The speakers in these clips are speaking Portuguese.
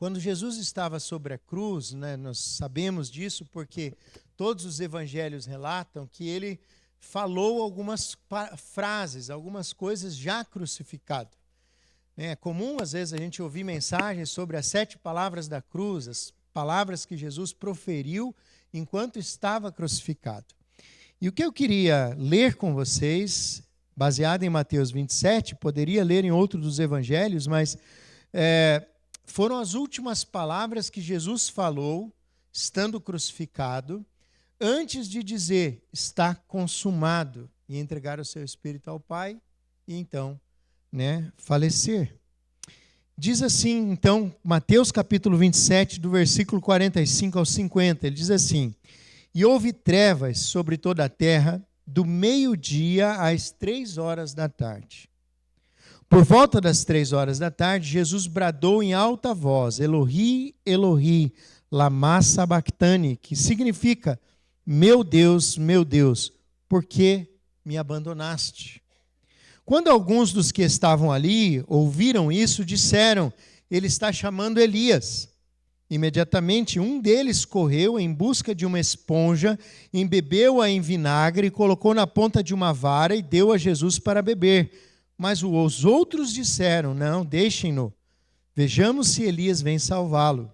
Quando Jesus estava sobre a cruz, né, nós sabemos disso porque todos os evangelhos relatam que ele falou algumas frases, algumas coisas já crucificado. É comum, às vezes, a gente ouvir mensagens sobre as 7 palavras da cruz, as palavras que Jesus proferiu enquanto estava crucificado. E o que eu queria ler com vocês, baseado em Mateus 27, poderia ler em outro dos evangelhos, mas foram as últimas palavras que Jesus falou, estando crucificado, antes de dizer, está consumado, e entregar o seu espírito ao Pai, e então, falecer. Diz assim, então, Mateus capítulo 27, do versículo 45 ao 50, ele diz assim: E houve trevas sobre toda a terra, do meio-dia às 3 horas da tarde. Por volta das 3 horas da tarde, Jesus bradou em alta voz, Elohi, Elohi, lama sabachthani, que significa, meu Deus, por que me abandonaste? Quando alguns dos que estavam ali ouviram isso, disseram, ele está chamando Elias. Imediatamente um deles correu em busca de uma esponja, embebeu-a em vinagre, colocou na ponta de uma vara e deu a Jesus para beber. Mas os outros disseram, não, deixem-no. Vejamos se Elias vem salvá-lo.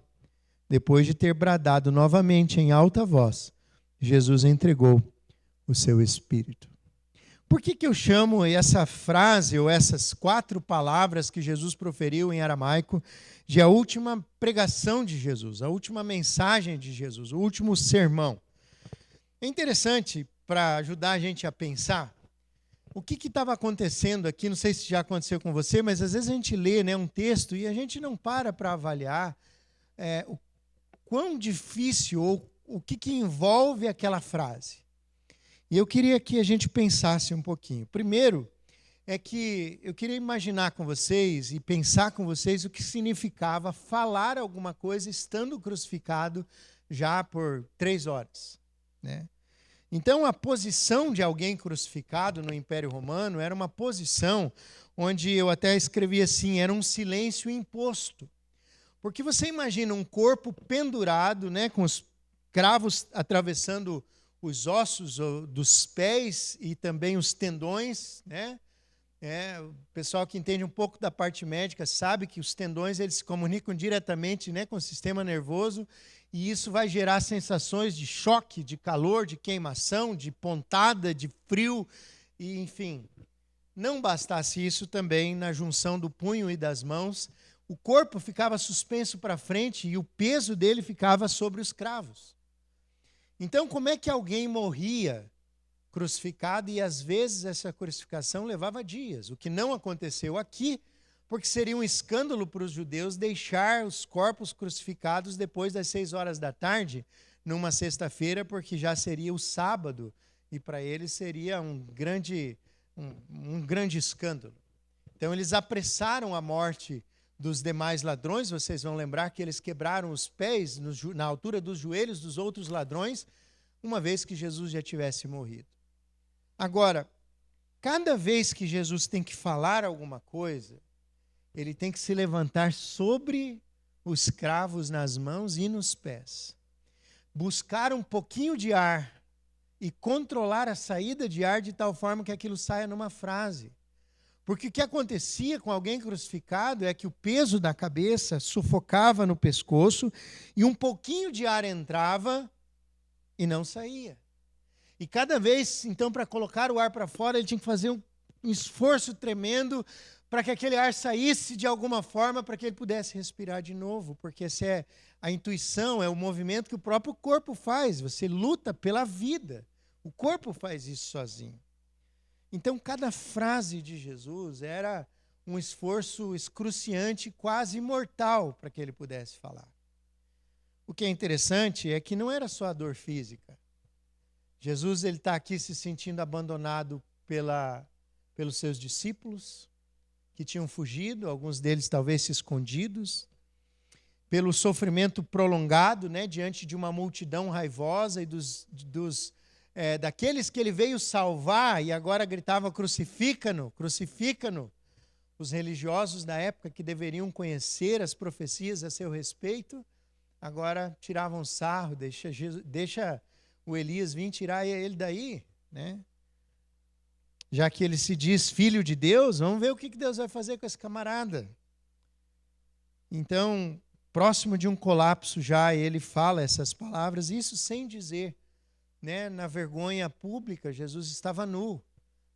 Depois de ter bradado novamente em alta voz, Jesus entregou o seu espírito. Por que eu chamo essa frase, ou essas 4 palavras que Jesus proferiu em aramaico, de a última pregação de Jesus, a última mensagem de Jesus, o último sermão? É interessante, para ajudar a gente a pensar, o que estava acontecendo aqui, não sei se já aconteceu com você, mas às vezes a gente lê um texto e a gente não para avaliar o quão difícil ou o que envolve aquela frase. E eu queria que a gente pensasse um pouquinho. Primeiro, é que eu queria imaginar com vocês e pensar com vocês o que significava falar alguma coisa estando crucificado já por 3 horas, né? Então, a posição de alguém crucificado no Império Romano era uma posição onde eu até escrevi assim, era um silêncio imposto. Porque você imagina um corpo pendurado, com os cravos atravessando os ossos dos pés e também os tendões, o pessoal que entende um pouco da parte médica sabe que os tendões eles se comunicam diretamente, com o sistema nervoso, e isso vai gerar sensações de choque, de calor, de queimação, de pontada, de frio, e enfim. Não bastasse isso também, na junção do punho e das mãos, o corpo ficava suspenso para frente e o peso dele ficava sobre os cravos. Então, como é que alguém morria crucificado? E às vezes essa crucificação levava dias, o que não aconteceu aqui, porque seria um escândalo para os judeus deixar os corpos crucificados depois das 6 horas da tarde, numa sexta-feira, porque já seria o sábado, e para eles seria um grande escândalo. Então eles apressaram a morte dos demais ladrões. Vocês vão lembrar que eles quebraram os pés na altura dos joelhos dos outros ladrões, uma vez que Jesus já tivesse morrido. Agora, cada vez que Jesus tem que falar alguma coisa, ele tem que se levantar sobre os cravos nas mãos e nos pés, buscar um pouquinho de ar e controlar a saída de ar de tal forma que aquilo saia numa frase. Porque o que acontecia com alguém crucificado é que o peso da cabeça sufocava no pescoço e um pouquinho de ar entrava e não saía. E cada vez, então, para colocar o ar para fora, ele tinha que fazer um esforço tremendo para que aquele ar saísse de alguma forma, para que ele pudesse respirar de novo, porque essa é a intuição, é o movimento que o próprio corpo faz. Você luta pela vida. O corpo faz isso sozinho. Então, cada frase de Jesus era um esforço excruciante, quase mortal, para que ele pudesse falar. O que é interessante é que não era só a dor física. Jesus está aqui se sentindo abandonado pelos seus discípulos, que tinham fugido, alguns deles talvez se escondidos, pelo sofrimento prolongado, diante de uma multidão raivosa e daqueles que ele veio salvar e agora gritava, crucifica-no, crucifica-no. Os religiosos da época que deveriam conhecer as profecias a seu respeito, agora tiravam sarro, deixa o Elias vir tirar ele daí, né? Já que ele se diz filho de Deus, vamos ver o que Deus vai fazer com esse camarada. Então, próximo de um colapso já, ele fala essas palavras, isso sem dizer, né, na vergonha pública, Jesus estava nu.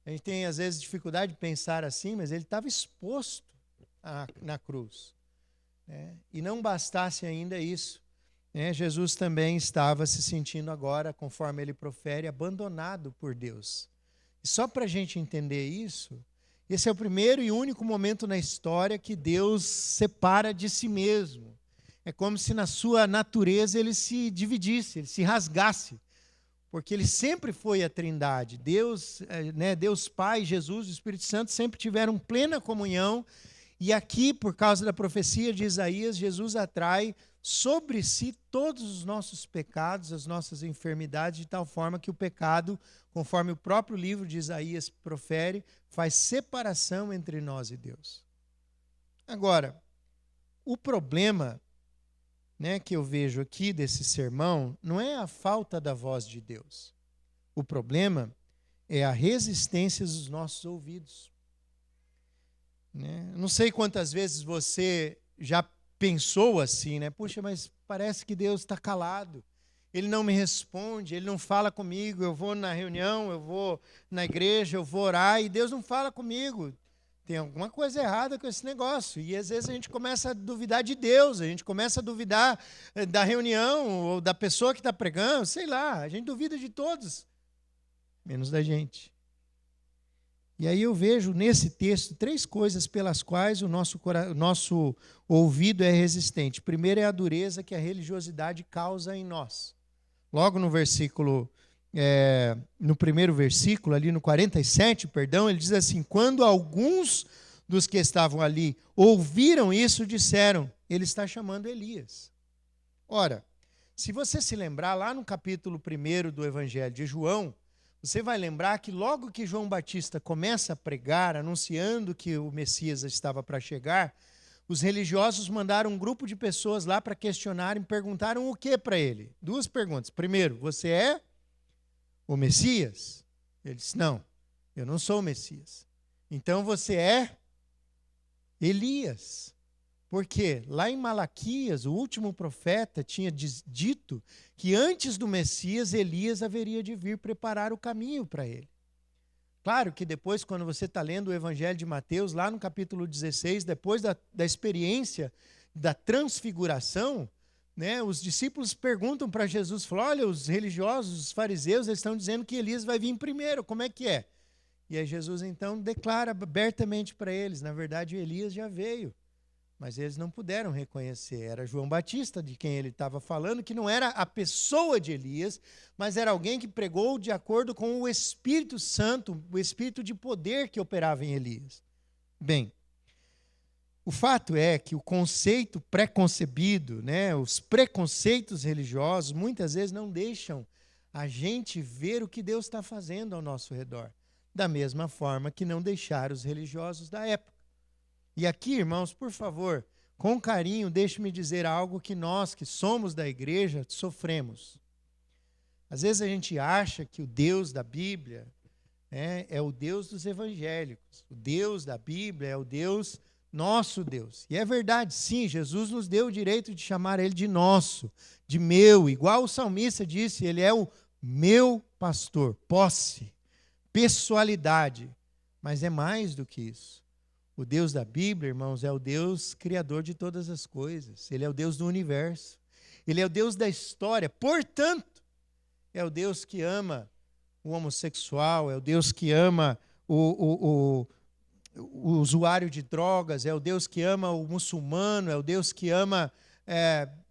A gente tem, às vezes, dificuldade de pensar assim, mas ele estava exposto na cruz. Né? E não bastasse ainda isso, né, Jesus também estava se sentindo agora, conforme ele profere, abandonado por Deus. E só para a gente entender isso, esse é o primeiro e único momento na história que Deus separa de si mesmo. É como se na sua natureza ele se dividisse, ele se rasgasse. Porque ele sempre foi a Trindade. Deus, Deus Pai, Jesus e o Espírito Santo sempre tiveram plena comunhão. E aqui, por causa da profecia de Isaías, Jesus atrai sobre si todos os nossos pecados, as nossas enfermidades, de tal forma que o pecado, conforme o próprio livro de Isaías profere, faz separação entre nós e Deus. Agora, o problema, né, que eu vejo aqui desse sermão não é a falta da voz de Deus. O problema é a resistência dos nossos ouvidos. Né? Não sei quantas vezes você já pensou assim, né? Puxa, mas parece que Deus está calado. Ele não me responde, ele não fala comigo. Eu vou na reunião, eu vou na igreja, eu vou orar e Deus não fala comigo. Tem alguma coisa errada com esse negócio. E às vezes a gente começa a duvidar de Deus, a gente começa a duvidar da reunião ou da pessoa que está pregando, sei lá, a gente duvida de todos, menos da gente. E aí eu vejo nesse texto 3 coisas pelas quais o nosso ouvido é resistente. Primeiro é a dureza que a religiosidade causa em nós. Logo no primeiro versículo, ali no 47, perdão, ele diz assim: quando alguns dos que estavam ali ouviram isso, disseram, ele está chamando Elias. Ora, se você se lembrar, lá no capítulo 1 do Evangelho de João, você vai lembrar que logo que João Batista começa a pregar, anunciando que o Messias estava para chegar, os religiosos mandaram um grupo de pessoas lá para questionarem, perguntaram o que para ele? 2 perguntas. Primeiro, você é o Messias? Ele disse, não, eu não sou o Messias. Então você é Elias. Porque lá em Malaquias, o último profeta tinha dito que antes do Messias, Elias haveria de vir preparar o caminho para ele. Claro que depois, quando você está lendo o Evangelho de Mateus, lá no capítulo 16, depois da experiência da transfiguração, né, os discípulos perguntam para Jesus, falam, olha, os religiosos, os fariseus, eles estão dizendo que Elias vai vir primeiro, como é que é? E aí Jesus então declara abertamente para eles, na verdade Elias já veio, mas eles não puderam reconhecer, era João Batista de quem ele estava falando, que não era a pessoa de Elias, mas era alguém que pregou de acordo com o Espírito Santo, o Espírito de poder que operava em Elias. Bem, o fato é que o conceito preconcebido, né, os preconceitos religiosos, muitas vezes não deixam a gente ver o que Deus está fazendo ao nosso redor, da mesma forma que não deixaram os religiosos da época. E aqui, irmãos, por favor, com carinho, deixe-me dizer algo que nós, que somos da igreja, sofremos. Às vezes a gente acha que o Deus da Bíblia é o Deus dos evangélicos. O Deus da Bíblia é o Deus, nosso Deus. E é verdade, sim, Jesus nos deu o direito de chamar ele de nosso, de meu. Igual o salmista disse, ele é o meu pastor, posse, pessoalidade. Mas é mais do que isso. O Deus da Bíblia, irmãos, é o Deus criador de todas as coisas. Ele é o Deus do universo. Ele é o Deus da história. Portanto, é o Deus que ama o homossexual, é o Deus que ama o usuário de drogas, é o Deus que ama o muçulmano, é o Deus que ama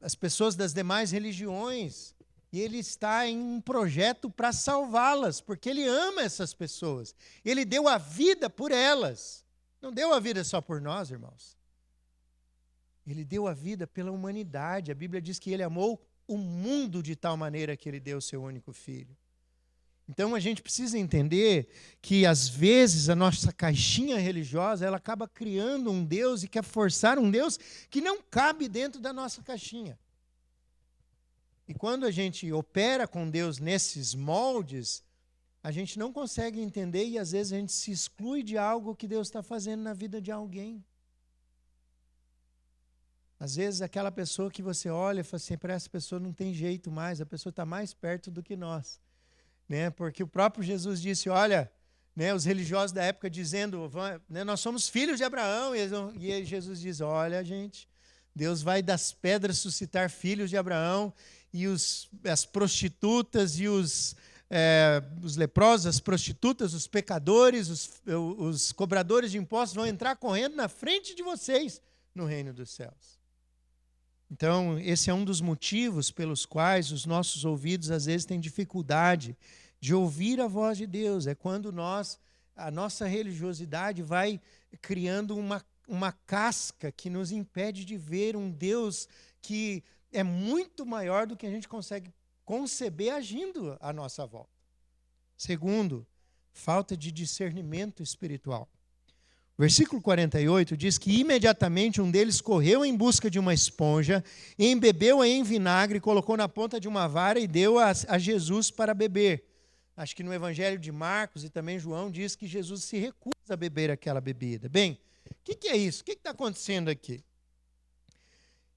as pessoas das demais religiões. E ele está em um projeto para salvá-las, porque ele ama essas pessoas. Ele deu a vida por elas. Não deu a vida só por nós, irmãos. Ele deu a vida pela humanidade. A Bíblia diz que ele amou o mundo de tal maneira que ele deu o seu único filho. Então a gente precisa entender que às vezes a nossa caixinha religiosa ela acaba criando um Deus e quer forçar um Deus que não cabe dentro da nossa caixinha. E quando a gente opera com Deus nesses moldes, a gente não consegue entender e às vezes a gente se exclui de algo que Deus está fazendo na vida de alguém. Às vezes aquela pessoa que você olha e fala assim, para essa pessoa não tem jeito mais, a pessoa está mais perto do que nós. Né? Porque o próprio Jesus disse, olha, né, os religiosos da época dizendo, né, nós somos filhos de Abraão, e Jesus diz, olha gente, Deus vai das pedras suscitar filhos de Abraão, e as prostitutas e os leprosos, as prostitutas, os pecadores, os cobradores de impostos vão entrar correndo na frente de vocês no reino dos céus. Então, esse é um dos motivos pelos quais os nossos ouvidos às vezes têm dificuldade de ouvir a voz de Deus. É quando a nossa religiosidade vai criando uma casca que nos impede de ver um Deus que é muito maior do que a gente consegue conceber agindo à nossa volta. Segundo, falta de discernimento espiritual. Versículo 48 diz que imediatamente um deles correu em busca de uma esponja, embebeu-a em vinagre, colocou na ponta de uma vara e deu a Jesus para beber. Acho que no Evangelho de Marcos e também João diz que Jesus se recusa a beber aquela bebida. Bem, o que é isso? O que está acontecendo aqui?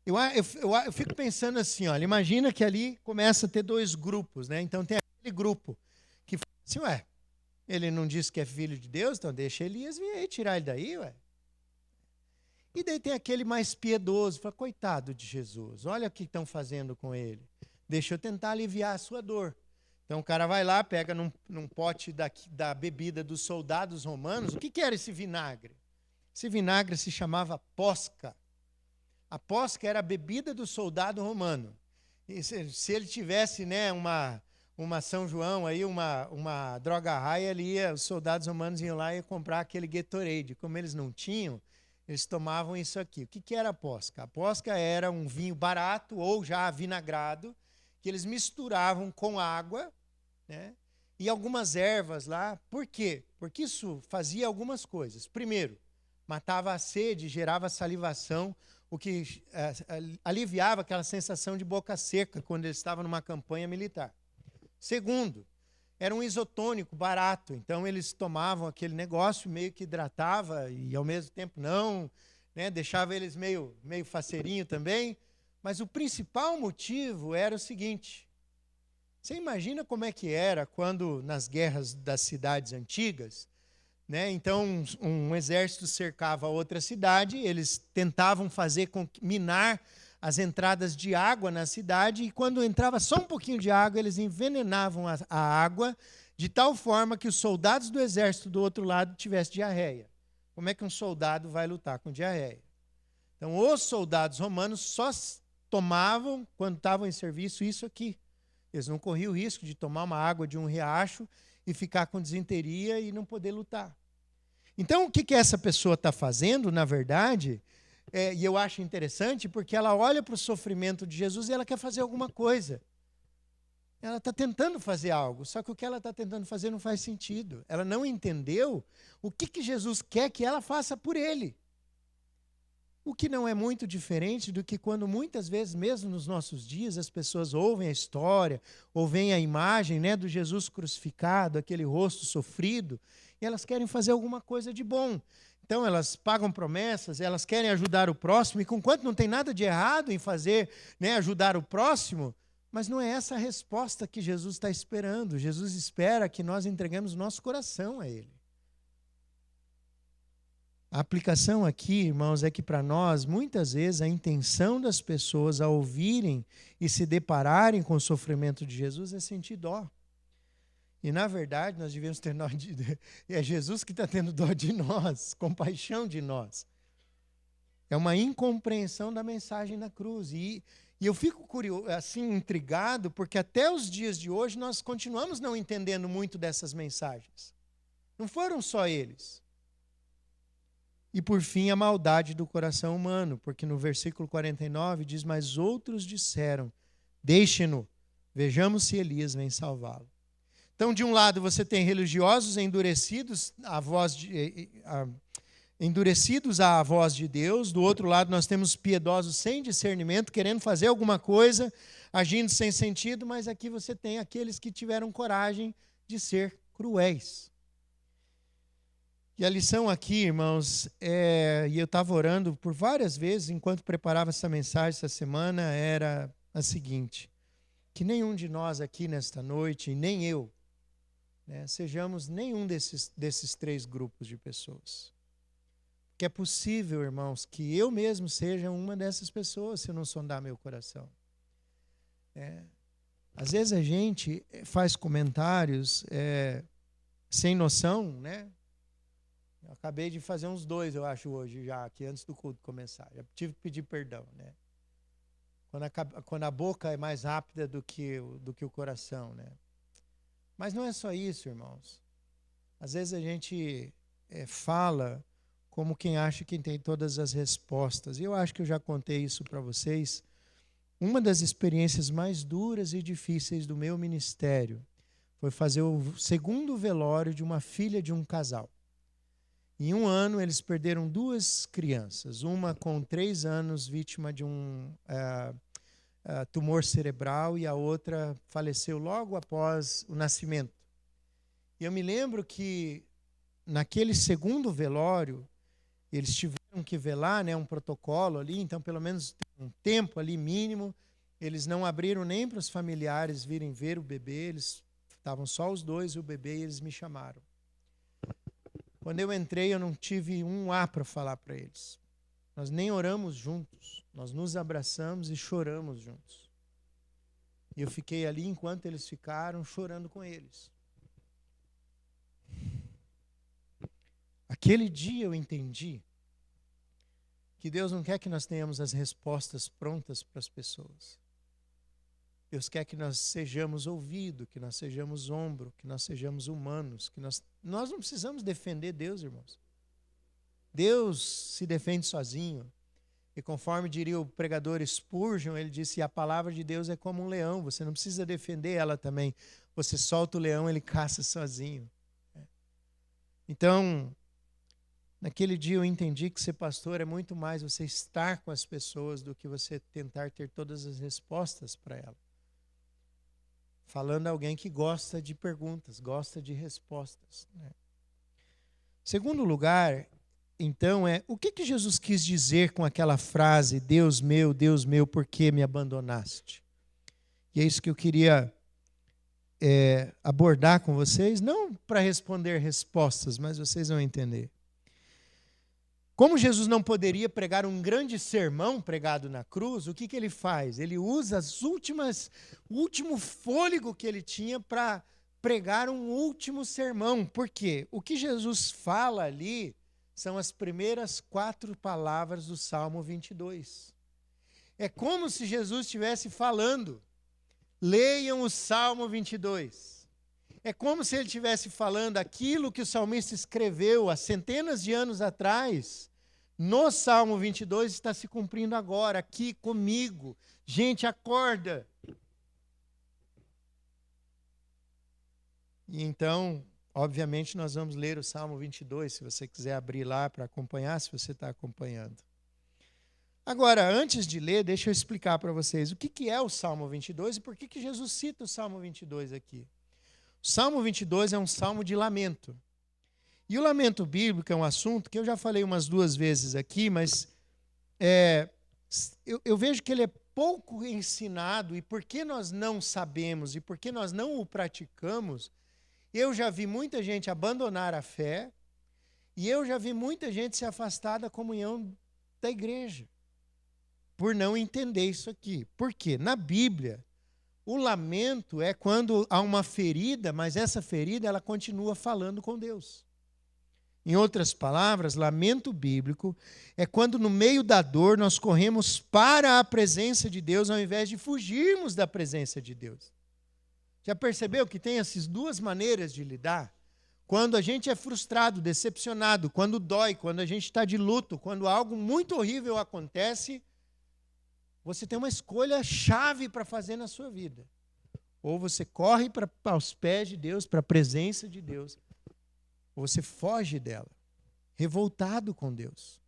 Eu fico pensando assim, olha, imagina que ali começa a ter dois grupos, né? Então tem aquele grupo que fala assim, ué, ele não disse que é filho de Deus, então deixa Elias vir aí tirar ele daí, ué. E daí tem aquele mais piedoso, fala, coitado de Jesus, olha o que estão fazendo com ele. Deixa eu tentar aliviar a sua dor. Então o cara vai lá, pega num pote da bebida dos soldados romanos. O que era esse vinagre? Esse vinagre se chamava posca. A posca era a bebida do soldado romano. E se ele tivesse, né, uma São João, aí, uma droga raia, os soldados romanos iam lá e comprar aquele Gatorade. Como eles não tinham, eles tomavam isso aqui. O que era a posca? A posca era um vinho barato ou já avinagrado, que eles misturavam com água, né, e algumas ervas lá. Por quê? Porque isso fazia algumas coisas. Primeiro, matava a sede, gerava salivação, o que aliviava aquela sensação de boca seca quando eles estavam numa campanha militar. Segundo, era um isotônico barato, então eles tomavam aquele negócio, meio que hidratava e ao mesmo tempo não, né, deixava eles meio faceirinho também. Mas o principal motivo era o seguinte: você imagina como é que era quando nas guerras das cidades antigas, né, então um exército cercava outra cidade, eles tentavam minar as entradas de água na cidade, e quando entrava só um pouquinho de água, eles envenenavam a água, de tal forma que os soldados do exército do outro lado tivessem diarreia. Como é que um soldado vai lutar com diarreia? Então, os soldados romanos só tomavam, quando estavam em serviço, isso aqui. Eles não corriam o risco de tomar uma água de um riacho e ficar com disenteria e não poder lutar. Então, o que essa pessoa está fazendo, na verdade, e eu acho interessante, porque ela olha para o sofrimento de Jesus e ela quer fazer alguma coisa. Ela está tentando fazer algo, só que o que ela está tentando fazer não faz sentido. Ela não entendeu o que Jesus quer que ela faça por ele. O que não é muito diferente do que quando muitas vezes, mesmo nos nossos dias, as pessoas ouvem a história, ou veem a imagem, né, do Jesus crucificado, aquele rosto sofrido, e elas querem fazer alguma coisa de bom. Então elas pagam promessas, elas querem ajudar o próximo, e conquanto não tem nada de errado em fazer, né, ajudar o próximo, mas não é essa a resposta que Jesus está esperando. Jesus espera que nós entregamos o nosso coração a Ele. A aplicação aqui, irmãos, é que para nós, muitas vezes, a intenção das pessoas ao ouvirem e se depararem com o sofrimento de Jesus é sentir dó. E, na verdade, nós devemos ter dó é Jesus que está tendo dó de nós, compaixão de nós. É uma incompreensão da mensagem da cruz. E eu fico curioso, assim, intrigado, porque até os dias de hoje nós continuamos não entendendo muito dessas mensagens. Não foram só eles. E, por fim, a maldade do coração humano, porque no versículo 49 diz, mas outros disseram, deixe-no, vejamos se Elias vem salvá-lo. Então, de um lado, você tem religiosos endurecidos à voz de Deus. Do outro lado, nós temos piedosos sem discernimento, querendo fazer alguma coisa, agindo sem sentido, mas aqui você tem aqueles que tiveram coragem de ser cruéis. E a lição aqui, irmãos, e eu estava orando por várias vezes, enquanto preparava essa mensagem essa semana, era a seguinte: que nenhum de nós aqui nesta noite, e nem eu, sejamos nenhum desses três grupos de pessoas. Que é possível, irmãos, que eu mesmo seja uma dessas pessoas se eu não sondar meu coração. Às vezes a gente faz comentários sem noção, né? Eu acabei de fazer uns 2, eu acho, hoje já, aqui antes do culto começar. Já tive que pedir perdão, né? Quando a boca é mais rápida do que o coração, né? Mas não é só isso, irmãos. Às vezes a gente fala como quem acha que tem todas as respostas. E eu acho que eu já contei isso para vocês. Uma das experiências mais duras e difíceis do meu ministério foi fazer o segundo velório de uma filha de um casal. Em um ano, eles perderam 2 crianças. Uma com 3 anos, vítima de um tumor cerebral, e a outra faleceu logo após o nascimento. E eu me lembro que, naquele segundo velório, eles tiveram que velar, um protocolo ali, então pelo menos um tempo ali mínimo. Eles não abriram nem para os familiares virem ver o bebê, eles estavam só os 2 e o bebê, e eles me chamaram. Quando eu entrei, eu não tive um A para falar para eles. Nós nem oramos juntos, nós nos abraçamos e choramos juntos. E eu fiquei ali enquanto eles ficaram, chorando com eles. Aquele dia eu entendi que Deus não quer que nós tenhamos as respostas prontas para as pessoas. Deus quer que nós sejamos ouvido, que nós sejamos ombro, que nós sejamos humanos, que nós não precisamos defender Deus, irmãos. Deus se defende sozinho. E conforme diria o pregador Spurgeon, ele disse: a palavra de Deus é como um leão, você não precisa defender ela também. Você solta o leão, ele caça sozinho. Então, naquele dia eu entendi que ser pastor é muito mais você estar com as pessoas do que você tentar ter todas as respostas para elas. Falando a alguém que gosta de perguntas, gosta de respostas. Segundo lugar, então, o que Jesus quis dizer com aquela frase: Deus meu, por que me abandonaste? E é isso que eu queria abordar com vocês, não para responder respostas, mas vocês vão entender. Como Jesus não poderia pregar um grande sermão pregado na cruz, o que ele faz? Ele usa o último fôlego que ele tinha para pregar um último sermão. Por quê? O que Jesus fala ali são as primeiras 4 palavras do Salmo 22. É como se Jesus estivesse falando: leiam o Salmo 22. É como se ele estivesse falando aquilo que o salmista escreveu há centenas de anos atrás. No Salmo 22 está se cumprindo agora, aqui comigo. Gente, acorda. E então, obviamente, nós vamos ler o Salmo 22, se você quiser abrir lá para acompanhar, se você está acompanhando. Agora, antes de ler, deixa eu explicar para vocês o que é o Salmo 22 e por que Jesus cita o Salmo 22 aqui. O Salmo 22 é um salmo de lamento. E o lamento bíblico é um assunto que eu já falei umas 2 vezes aqui, mas eu vejo que ele é pouco ensinado, e porque nós não sabemos e porque nós não o praticamos, eu já vi muita gente abandonar a fé e eu já vi muita gente se afastar da comunhão da igreja por não entender isso aqui. Por quê? Na Bíblia, o lamento é quando há uma ferida, mas essa ferida ela continua falando com Deus. Em outras palavras, lamento bíblico é quando no meio da dor nós corremos para a presença de Deus ao invés de fugirmos da presença de Deus. Já percebeu que tem essas 2 maneiras de lidar? Quando a gente é frustrado, decepcionado, quando dói, quando a gente está de luto, quando algo muito horrível acontece, você tem uma escolha chave para fazer na sua vida. Ou você corre aos pés de Deus, para a presença de Deus, ou você foge dela, revoltado com Deus.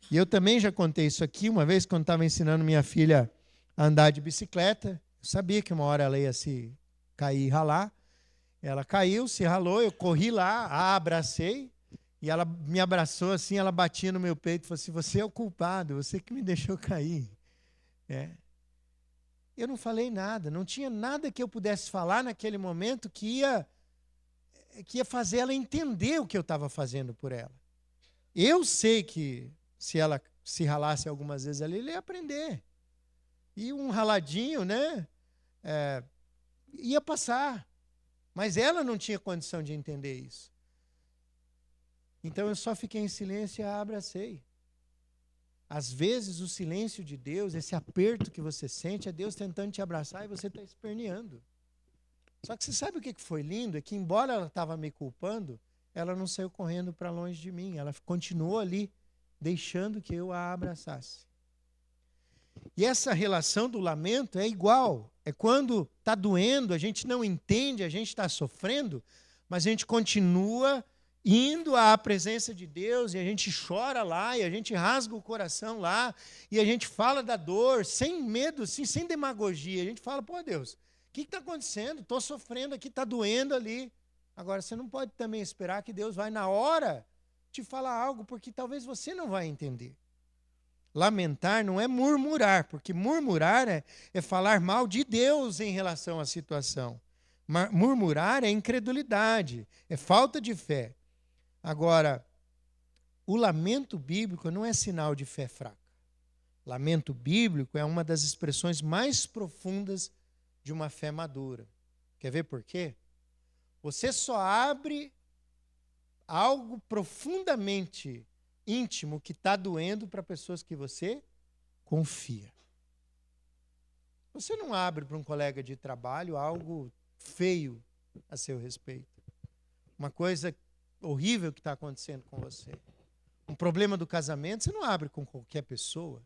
E eu também já contei isso aqui uma vez, quando estava ensinando minha filha a andar de bicicleta. Eu sabia que uma hora ela ia se cair e ralar. Ela caiu, se ralou, eu corri lá, a abracei, e ela me abraçou assim, ela batia no meu peito e falou assim: você é o culpado, você que me deixou cair. Eu não falei nada, não tinha nada que eu pudesse falar naquele momento que ia fazer ela entender o que eu estava fazendo por ela. Eu sei que se ela se ralasse algumas vezes ali, ele ia aprender. E um raladinho, né, ia passar. Mas ela não tinha condição de entender isso. Então eu só fiquei em silêncio e a abracei. Às vezes o silêncio de Deus, esse aperto que você sente, é Deus tentando te abraçar e você está esperneando. Só que você sabe o que foi lindo? É que embora ela estava me culpando, ela não saiu correndo para longe de mim. Ela continuou ali, deixando que eu a abraçasse. E essa relação do lamento é igual. É quando está doendo, a gente não entende, a gente está sofrendo, mas a gente continua indo à presença de Deus, e a gente chora lá, e a gente rasga o coração lá, e a gente fala da dor, sem medo, assim, sem demagogia. A gente fala: pô, Deus, o que está acontecendo? Estou sofrendo aqui, está doendo ali. Agora, você não pode também esperar que Deus vai, na hora, te falar algo, porque talvez você não vai entender. Lamentar não é murmurar, porque murmurar é falar mal de Deus em relação à situação. Murmurar é incredulidade, é falta de fé. Agora, o lamento bíblico não é sinal de fé fraca. Lamento bíblico é uma das expressões mais profundas de uma fé madura. Quer ver por quê? Você só abre algo profundamente íntimo que está doendo para pessoas que você confia. Você não abre para um colega de trabalho algo feio a seu respeito. Uma coisa horrível que está acontecendo com você. Um problema do casamento, você não abre com qualquer pessoa.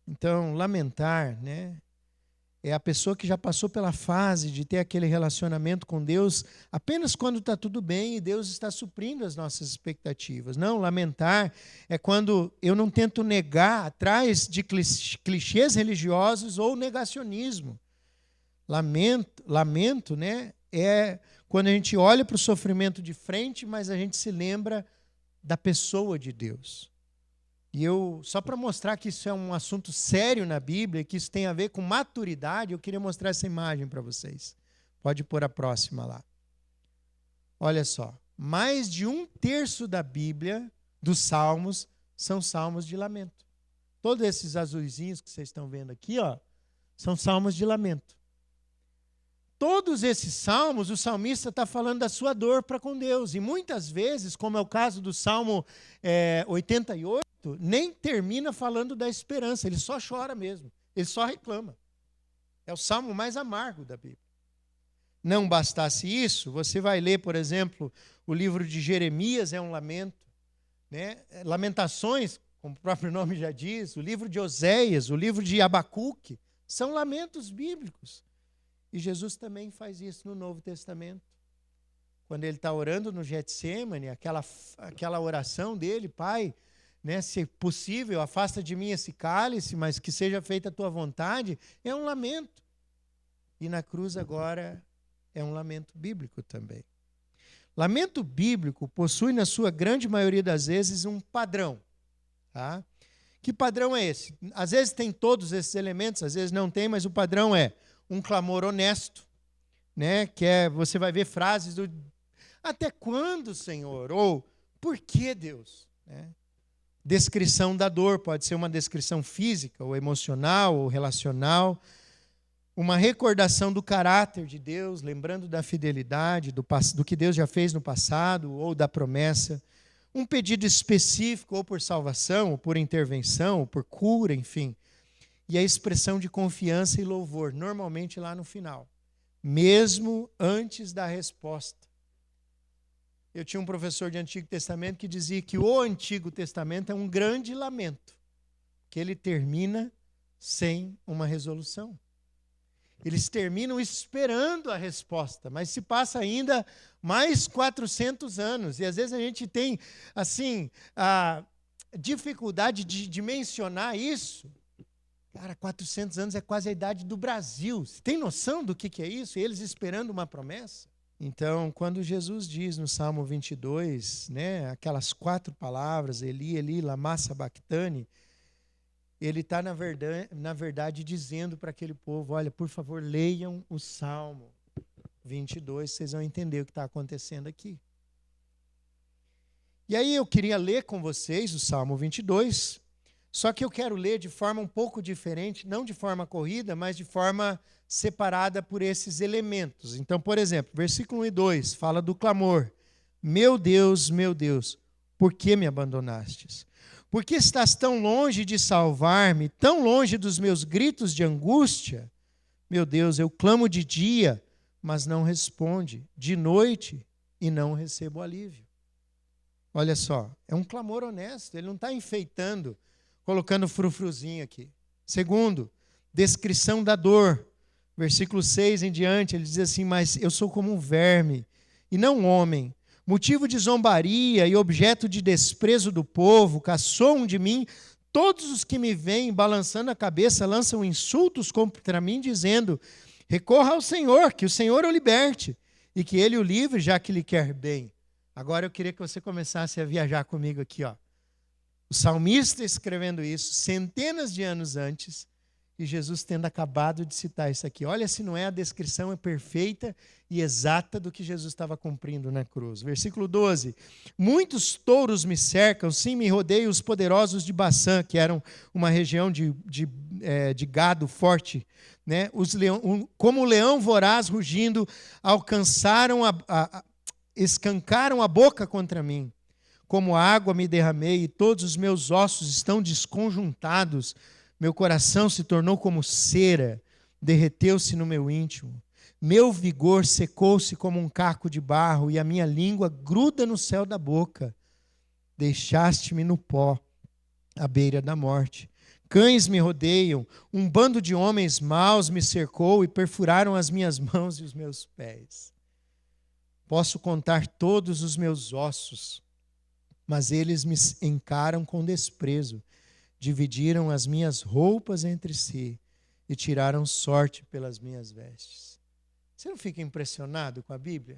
Então, lamentar, né, é a pessoa que já passou pela fase de ter aquele relacionamento com Deus apenas quando está tudo bem e Deus está suprindo as nossas expectativas. Não, lamentar é quando eu não tento negar atrás de clichês religiosos ou negacionismo. Lamento, né, é quando a gente olha para o sofrimento de frente, mas a gente se lembra da pessoa de Deus. E só para mostrar que isso é um assunto sério na Bíblia, que isso tem a ver com maturidade, eu queria mostrar essa imagem para vocês. Pode pôr a próxima lá. Olha só, mais de 1/3 da Bíblia, dos Salmos, são salmos de lamento. Todos esses azuizinhos que vocês estão vendo aqui, ó, são salmos de lamento. Todos esses salmos, o salmista está falando da sua dor para com Deus. E muitas vezes, como é o caso do Salmo 88, nem termina falando da esperança. Ele só chora mesmo. Ele só reclama. É o salmo mais amargo da Bíblia. Não bastasse isso, você vai ler, por exemplo, o livro de Jeremias, é um lamento. Né? Lamentações, como o próprio nome já diz, o livro de Oséias, o livro de Abacuque, são lamentos bíblicos. E Jesus também faz isso no Novo Testamento. Quando ele está orando no Getsêmani, aquela oração dele: Pai, né, se possível, afasta de mim esse cálice, mas que seja feita a tua vontade, é um lamento. E na cruz agora é um lamento bíblico também. Lamento bíblico possui, na sua grande maioria das vezes, um padrão. Tá? Que padrão é esse? Às vezes tem todos esses elementos, às vezes não tem, mas o padrão é um clamor honesto, né? Que você vai ver frases do até quando, Senhor? Ou por que, Deus? Né? Descrição da dor, pode ser uma descrição física, ou emocional, ou relacional. Uma recordação do caráter de Deus, lembrando da fidelidade, do que Deus já fez no passado, ou da promessa. Um pedido específico, ou por salvação, ou por intervenção, ou por cura, enfim. E a expressão de confiança e louvor, normalmente lá no final, mesmo antes da resposta. Eu tinha um professor de Antigo Testamento que dizia que o Antigo Testamento é um grande lamento, que ele termina sem uma resolução. Eles terminam esperando a resposta, mas se passa ainda mais 400 anos. E às vezes a gente tem, assim, a dificuldade de mencionar isso. Cara, 400 anos é quase a idade do Brasil. Você tem noção do que é isso? Eles esperando uma promessa? Então, quando Jesus diz no Salmo 22, né, aquelas 4 palavras, Eli, Eli, lama sabachthani, ele está, na verdade, dizendo para aquele povo, olha, por favor, leiam o Salmo 22, vocês vão entender o que está acontecendo aqui. E aí eu queria ler com vocês o Salmo 22, só que eu quero ler de forma um pouco diferente, não de forma corrida, mas de forma separada por esses elementos. Então, por exemplo, versículo 1 e 2 fala do clamor. Meu Deus, por que me abandonastes? Por que estás tão longe de salvar-me, tão longe dos meus gritos de angústia? Meu Deus, eu clamo de dia, mas não responde, de noite e não recebo alívio. Olha só, é um clamor honesto, ele não está enfeitando, colocando frufruzinho aqui. Segundo, descrição da dor. Versículo 6 em diante, ele diz assim, mas eu sou como um verme e não um homem, motivo de zombaria e objeto de desprezo do povo, caçoam de mim, todos os que me veem balançando a cabeça lançam insultos contra mim, dizendo, recorra ao Senhor, que o Senhor o liberte, e que ele o livre, já que lhe quer bem. Agora eu queria que você começasse a viajar comigo aqui, ó. O salmista escrevendo isso centenas de anos antes, e Jesus tendo acabado de citar isso aqui. Olha se não é a descrição perfeita e exata do que Jesus estava cumprindo na cruz. Versículo 12. Muitos touros me cercam, sim, me rodeiam os poderosos de Baçã, que eram uma região de gado forte. Né? Como o leão voraz rugindo, escancaram a boca contra mim. Como água me derramei e todos os meus ossos estão desconjuntados. Meu coração se tornou como cera, derreteu-se no meu íntimo. Meu vigor secou-se como um caco de barro e a minha língua gruda no céu da boca. Deixaste-me no pó, à beira da morte. Cães me rodeiam, um bando de homens maus me cercou e perfuraram as minhas mãos e os meus pés. Posso contar todos os meus ossos, mas eles me encaram com desprezo. Dividiram as minhas roupas entre si e tiraram sorte pelas minhas vestes. Você não fica impressionado com a Bíblia?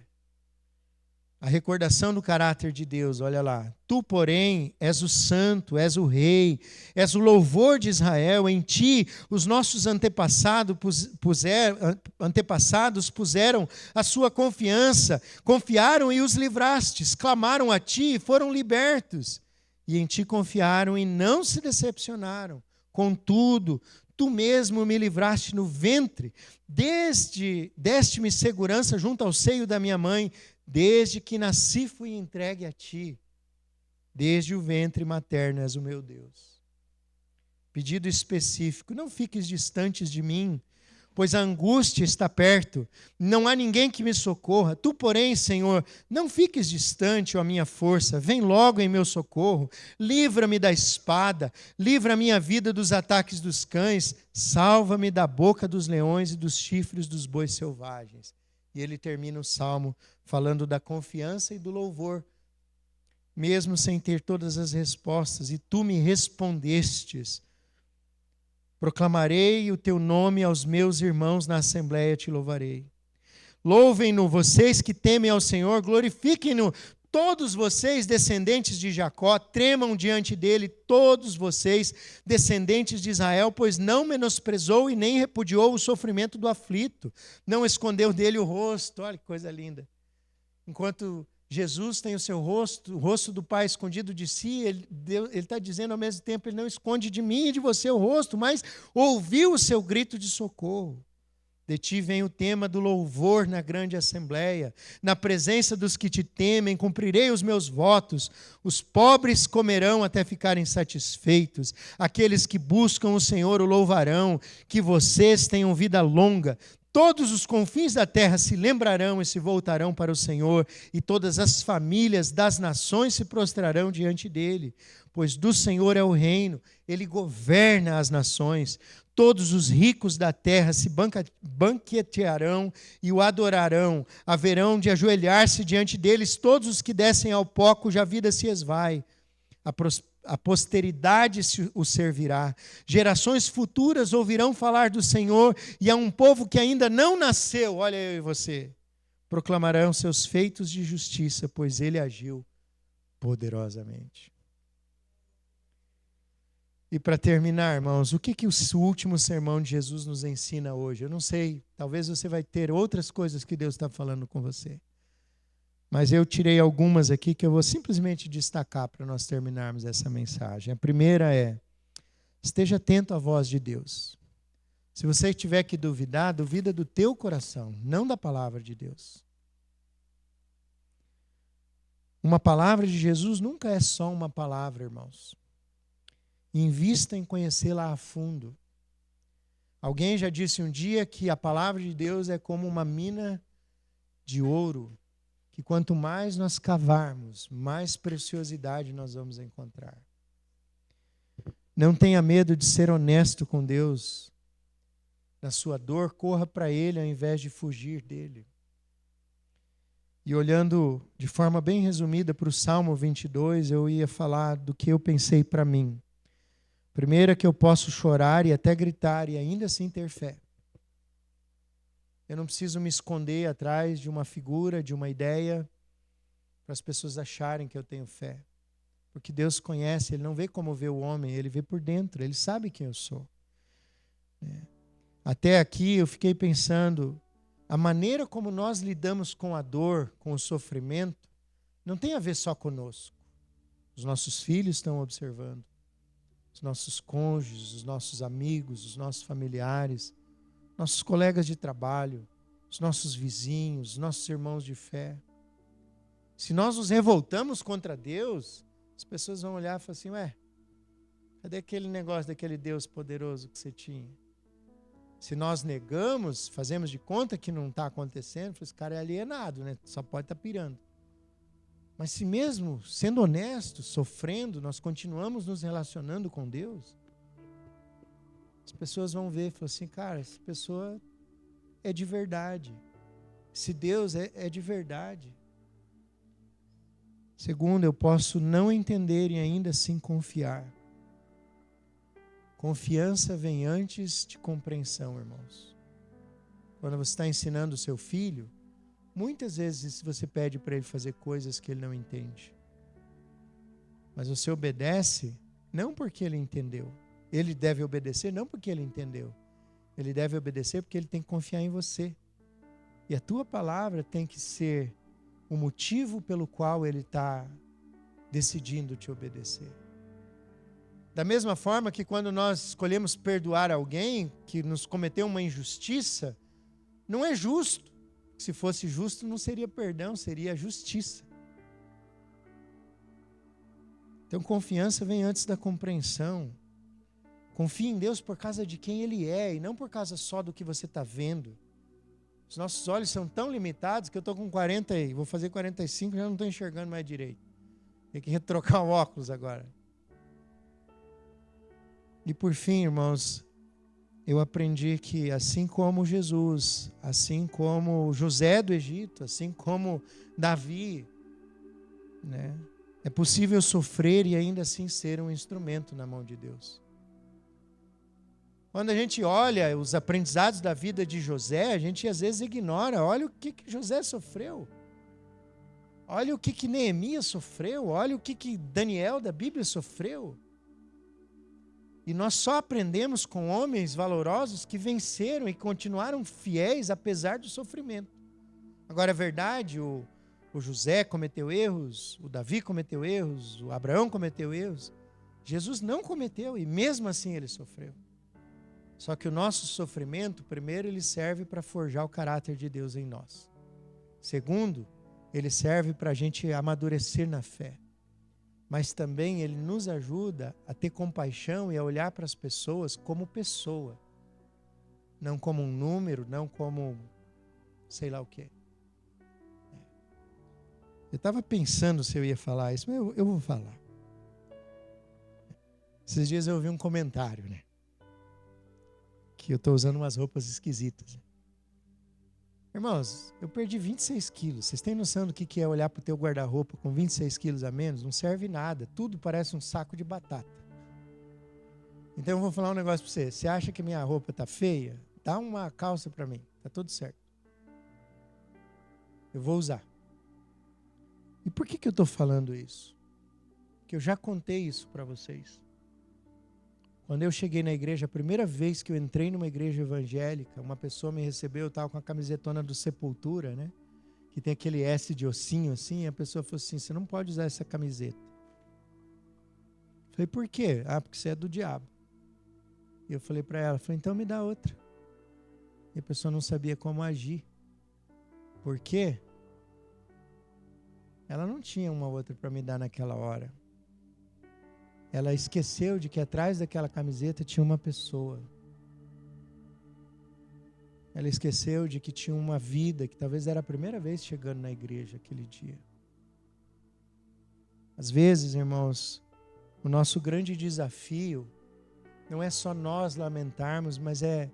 A recordação do caráter de Deus, olha lá. Tu, porém, és o santo, és o rei, és o louvor de Israel. Em ti, os nossos antepassados puseram a sua confiança, confiaram e os livrastes, clamaram a ti e foram libertos. E em ti confiaram e não se decepcionaram. Contudo, tu mesmo me livraste no ventre, deste-me segurança junto ao seio da minha mãe, desde que nasci fui entregue a ti. Desde o ventre materno és o meu Deus. Pedido específico, não fiques distantes de mim, pois a angústia está perto, não há ninguém que me socorra. Tu, porém, Senhor, não fiques distante, ó minha força, vem logo em meu socorro, livra-me da espada, livra a minha vida dos ataques dos cães, salva-me da boca dos leões e dos chifres dos bois selvagens. E ele termina o salmo falando da confiança e do louvor, mesmo sem ter todas as respostas, e tu me respondestes. Proclamarei o teu nome aos meus irmãos na assembleia, te louvarei. Louvem-no vocês que temem ao Senhor, glorifiquem-no todos vocês, descendentes de Jacó, tremam diante dele todos vocês, descendentes de Israel, pois não menosprezou e nem repudiou o sofrimento do aflito, não escondeu dele o rosto. Olha que coisa linda. Enquanto Jesus tem o seu rosto, o rosto do Pai escondido de si, ele está dizendo ao mesmo tempo, ele não esconde de mim e de você o rosto, mas ouviu o seu grito de socorro. De ti vem o tema do louvor na grande assembleia. Na presença dos que te temem, cumprirei os meus votos. Os pobres comerão até ficarem satisfeitos. Aqueles que buscam o Senhor o louvarão. Que vocês tenham vida longa. Todos os confins da terra se lembrarão e se voltarão para o Senhor, e todas as famílias das nações se prostrarão diante dele, pois do Senhor é o reino, ele governa as nações. Todos os ricos da terra se banquetearão e o adorarão, haverão de ajoelhar-se diante deles todos os que descem ao pó, cuja vida se esvai. A posteridade o servirá. Gerações futuras ouvirão falar do Senhor, e a um povo que ainda não nasceu, olha eu e você, proclamarão seus feitos de justiça, pois ele agiu poderosamente. E para terminar, irmãos, o que o último sermão de Jesus nos ensina hoje? Eu não sei, talvez você vai ter outras coisas que Deus está falando com você. Mas eu tirei algumas aqui que eu vou simplesmente destacar para nós terminarmos essa mensagem. A primeira é: esteja atento à voz de Deus. Se você tiver que duvidar, duvida do teu coração, não da palavra de Deus. Uma palavra de Jesus nunca é só uma palavra, irmãos. Invista em conhecê-la a fundo. Alguém já disse um dia que a palavra de Deus é como uma mina de ouro, que quanto mais nós cavarmos, mais preciosidade nós vamos encontrar. Não tenha medo de ser honesto com Deus. Na sua dor, corra para Ele ao invés de fugir dele. E olhando de forma bem resumida para o Salmo 22, eu ia falar do que eu pensei para mim. Primeiro é que eu posso chorar e até gritar e ainda assim ter fé. Eu não preciso me esconder atrás de uma figura, de uma ideia, para as pessoas acharem que eu tenho fé. Porque Deus conhece, Ele não vê como vê o homem, Ele vê por dentro, Ele sabe quem eu sou. Até aqui eu fiquei pensando, a maneira como nós lidamos com a dor, com o sofrimento, não tem a ver só conosco. Os nossos filhos estão observando, os nossos cônjuges, os nossos amigos, os nossos familiares, nossos colegas de trabalho, os nossos vizinhos, os nossos irmãos de fé. Se nós nos revoltamos contra Deus, as pessoas vão olhar e falar assim: ué, cadê aquele negócio daquele Deus poderoso que você tinha? Se nós negamos, fazemos de conta que não está acontecendo, esse cara é alienado, né? Só pode estar pirando. Mas se mesmo sendo honesto, sofrendo, nós continuamos nos relacionando com Deus, as pessoas vão ver e falar assim: cara, essa pessoa é de verdade. Esse Deus é de verdade. Segundo, eu posso não entender e ainda assim confiar. Confiança vem antes de compreensão, irmãos. Quando você está ensinando o seu filho, muitas vezes você pede para ele fazer coisas que ele não entende. Mas você obedece não porque ele entendeu. Ele deve obedecer não porque ele entendeu. Ele deve obedecer porque ele tem que confiar em você. E a tua palavra tem que ser o motivo pelo qual ele está decidindo te obedecer. Da mesma forma que quando nós escolhemos perdoar alguém que nos cometeu uma injustiça, não é justo. Se fosse justo, não seria perdão, seria justiça. Então, confiança vem antes da compreensão. Confie em Deus por causa de quem Ele é e não por causa só do que você está vendo. Os nossos olhos são tão limitados que eu estou com 40 e vou fazer 45 e já não estou enxergando mais direito. Tem que trocar o óculos agora. E por fim, irmãos, eu aprendi que assim como Jesus, assim como José do Egito, assim como Davi, né, é possível sofrer e ainda assim ser um instrumento na mão de Deus. Quando a gente olha os aprendizados da vida de José, a gente às vezes ignora. Olha o que José sofreu. Olha o que Neemias sofreu. Olha o que Daniel da Bíblia sofreu. E nós só aprendemos com homens valorosos que venceram e continuaram fiéis apesar do sofrimento. Agora é verdade, o José cometeu erros, o Davi cometeu erros, o Abraão cometeu erros. Jesus não cometeu e mesmo assim ele sofreu. Só que o nosso sofrimento, primeiro, ele serve para forjar o caráter de Deus em nós. Segundo, ele serve para a gente amadurecer na fé. Mas também ele nos ajuda a ter compaixão e a olhar para as pessoas como pessoa. não como um número, não como sei lá o quê. Eu estava pensando se eu ia falar isso, mas eu vou falar. Esses dias eu ouvi um comentário, né? Que eu estou usando umas roupas esquisitas. Irmãos, eu perdi 26 quilos. Vocês têm noção do que é olhar para o teu guarda-roupa com 26 quilos a menos? Não serve nada. Tudo parece um saco de batata. Então eu vou falar um negócio para você. Você acha que minha roupa está feia? Dá uma calça para mim. Está tudo certo. Eu vou usar. E por que eu estou falando isso? Porque eu já contei isso para vocês. Quando eu cheguei na igreja, a primeira vez que eu entrei numa igreja evangélica, uma pessoa me recebeu, eu estava com a camisetona do Sepultura, né? Que tem aquele S de ossinho assim, e a pessoa falou assim, você não pode usar essa camiseta. Eu falei, por quê? Ah, porque você é do diabo. E eu falei para ela, então me dá outra. E a pessoa não sabia como agir. Por quê? Ela não tinha uma outra para me dar naquela hora. Ela esqueceu de que atrás daquela camiseta tinha uma pessoa. Ela esqueceu de que tinha uma vida, que talvez era a primeira vez chegando na igreja aquele dia. Às vezes, irmãos, o nosso grande desafio não é só nós lamentarmos, mas é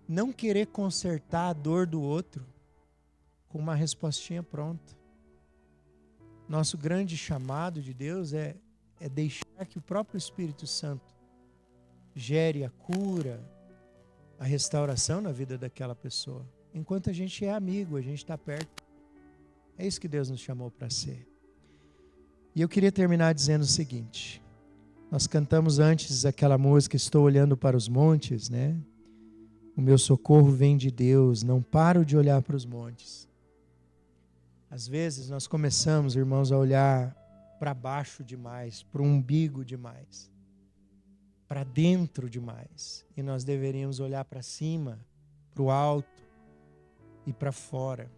não querer consertar a dor do outro com uma respostinha pronta. Nosso grande chamado de Deus é deixar que o próprio Espírito Santo gere a cura, a restauração na vida daquela pessoa. Enquanto a gente é amigo, a gente está perto. É isso que Deus nos chamou para ser. E eu queria terminar dizendo o seguinte. Nós cantamos antes aquela música, Estou olhando para os montes, né? O meu socorro vem de Deus, não paro de olhar para os montes. Às vezes nós começamos, irmãos, a olhar para baixo demais, para o umbigo demais, para dentro demais. E nós deveríamos olhar para cima, para o alto e para fora.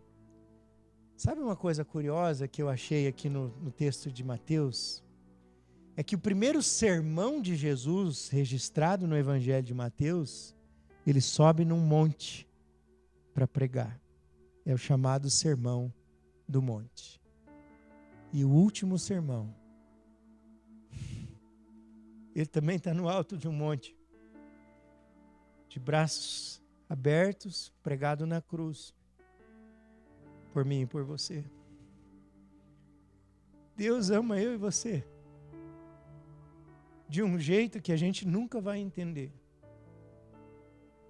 Sabe uma coisa curiosa que eu achei aqui no texto de Mateus? É que o primeiro sermão de Jesus, registrado no Evangelho de Mateus, ele sobe num monte para pregar. É o chamado Sermão do Monte. E o último sermão, ele também está no alto de um monte, de braços abertos, pregado na cruz, por mim e por você. Deus ama eu e você, de um jeito que a gente nunca vai entender.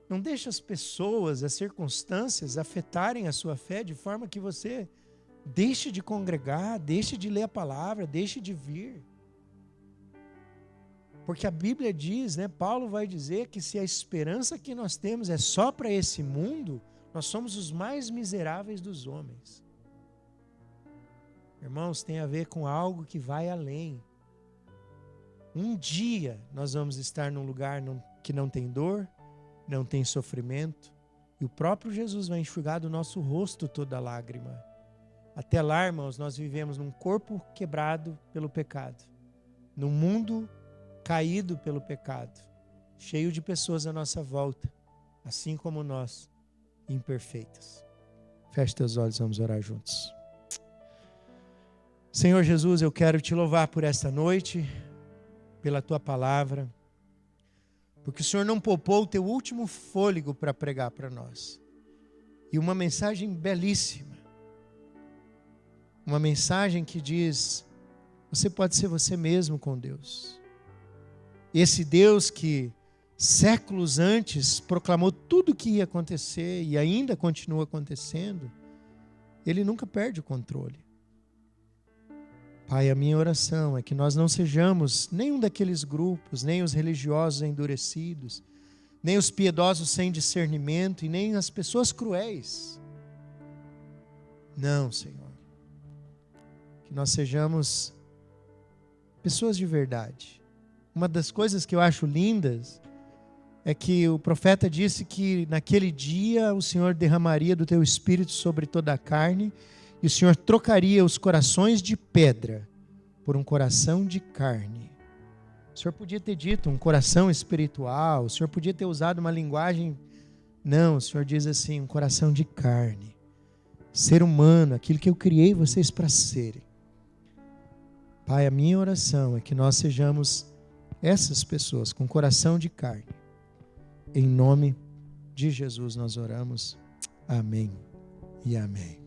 Não deixe as pessoas, as circunstâncias afetarem a sua fé de forma que você deixe de congregar, deixe de ler a palavra, deixe de vir. Porque a Bíblia diz, né, Paulo vai dizer que se a esperança que nós temos é só para esse mundo, nós somos os mais miseráveis dos homens. Irmãos, tem a ver com algo que vai além. Um dia nós vamos estar num lugar que não tem dor, não tem sofrimento, e o próprio Jesus vai enxugar do nosso rosto toda lágrima. Até lá, irmãos, nós vivemos num corpo quebrado pelo pecado, num mundo caído pelo pecado, cheio de pessoas à nossa volta, assim como nós, imperfeitas. Feche teus olhos, vamos orar juntos. Senhor Jesus, eu quero te louvar por esta noite, pela tua palavra, porque o Senhor não poupou o teu último fôlego para pregar para nós. E uma mensagem belíssima. Uma mensagem que diz, você pode ser você mesmo com Deus. Esse Deus que séculos antes proclamou tudo o que ia acontecer e ainda continua acontecendo, Ele nunca perde o controle. Pai, a minha oração é que nós não sejamos nenhum daqueles grupos, nem os religiosos endurecidos, nem os piedosos sem discernimento e nem as pessoas cruéis. Não, Senhor. Que nós sejamos pessoas de verdade. Uma das coisas que eu acho lindas é que o profeta disse que naquele dia o Senhor derramaria do teu espírito sobre toda a carne e o Senhor trocaria os corações de pedra por um coração de carne. O Senhor podia ter dito um coração espiritual, o Senhor podia ter usado uma linguagem Não, o Senhor diz assim, um coração de carne, ser humano, aquilo que eu criei vocês para serem. Pai, a minha oração é que nós sejamos essas pessoas com coração de carne. Em nome de Jesus nós oramos. Amém e amém.